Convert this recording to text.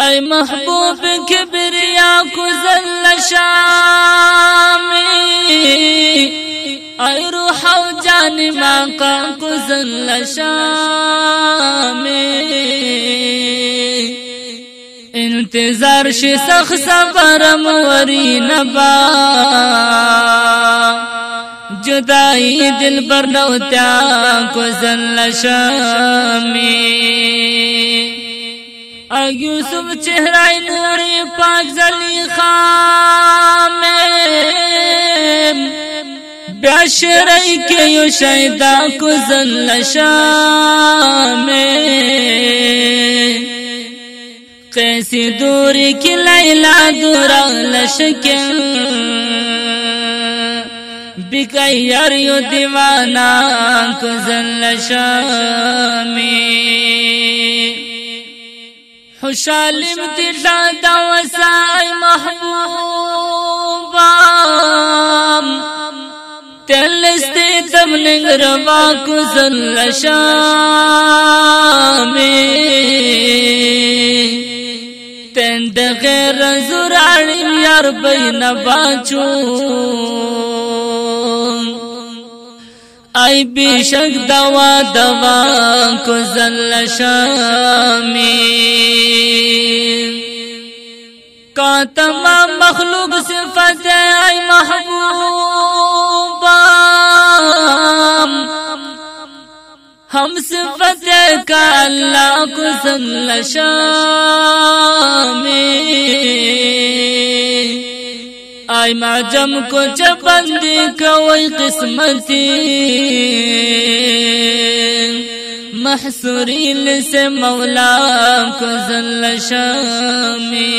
اے محبوب کبریا کو ذل شامی اے روح و جان ماقا کو ذل شامی انتظار شي سخ صبر موری نبا جدائی دل بر نوتیا کو ذل شامی یوسف چہرہ نوری پاک زلیخا میں بیاشرائی کے یو شہدہ کو ذل شامی قیسی دوری کی لیلہ دورا لشکل بکیر یو دیوانا کو ذل شامی خوشالم دلا دا وسای محبوبا تلستی تم نگروا کو ذل شامی تند غیر زراری یار بین باچو ای بیشک دوا دوا کو ذل شامی کا تمام مخلوق صفت ای محبوبا ہم صفت کا اللہ کو ذل شامی آئی معجم کو چپندی کوئی قسمتی محصوری سے مولا کو ذل شامی